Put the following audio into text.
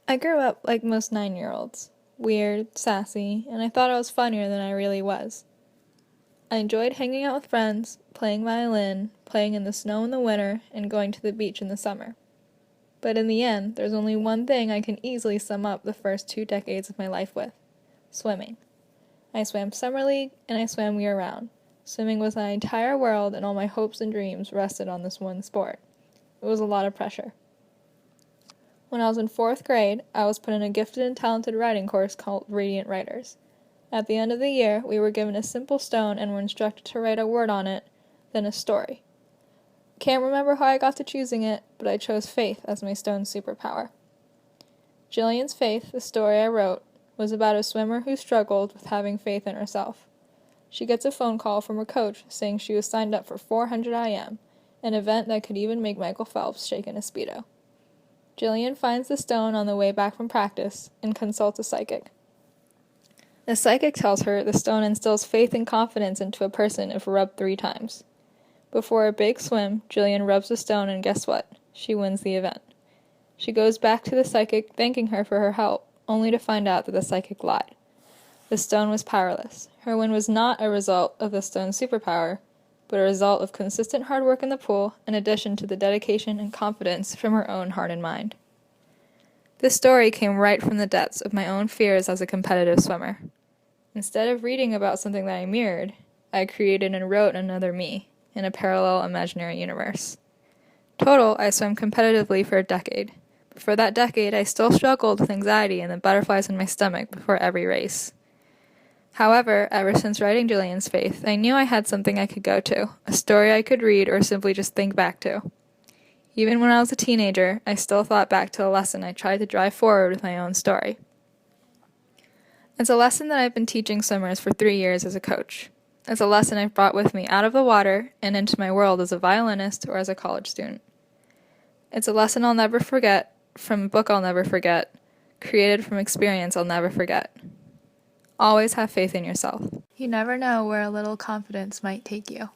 I grew up like most 9-year-olds, weird, sassy, and I thought I was funnier than I really was. I enjoyed hanging out with friends, playing violin, playing in the snow in the winter, and going to the beach in the summer. But in the end, there's only one thing I can easily sum up the first 2 decades of my life with: swimming. I swam summer league, and I swam year-round. Swimming was my entire world, and all my hopes and dreams rested on this one sport. It was a lot of pressure. When I was in 4th grade, I was put in a gifted and talented writing course called Radiant Writers. At the end of the year, we were given a simple stone and were instructed to write a word on it, then a story. Can't remember how I got to choosing it, but I chose faith as my stone's superpower. Jillian's Faith, the story I wrote, was about a swimmer who struggled with having faith in herself. She gets a phone call from her coach saying she was signed up for 400 IM, an event that could even make Michael Phelps shake in a Speedo. Jillian finds the stone on the way back from practice and consults a psychic. The psychic tells her the stone instills faith and confidence into a person if rubbed 3 times. Before a big swim, Jillian rubs the stone and guess what? She wins the event. She goes back to the psychic thanking her for her help, only to find out that the psychic lied. The stone was powerless. Her win was not a result of the stone's superpower, but a result of consistent hard work in the pool in addition to the dedication and confidence from her own heart and mind. This story came right from the depths of my own fears as a competitive swimmer. Instead of reading about something that I mirrored, I created and wrote another me in a parallel imaginary universe. Total, I swam competitively for a decade. But for that decade, I still struggled with anxiety and the butterflies in my stomach before every race. However, ever since writing Jillian's Faith, I knew I had something I could go to, a story I could read or simply just think back to. Even when I was a teenager, I still thought back to a lesson I tried to drive forward with my own story. It's a lesson that I've been teaching swimmers for 3 years as a coach. It's a lesson I've brought with me out of the water and into my world as a violinist or as a college student. It's a lesson I'll never forget, from a book I'll never forget, created from experience I'll never forget. Always have faith in yourself. You never know where a little confidence might take you.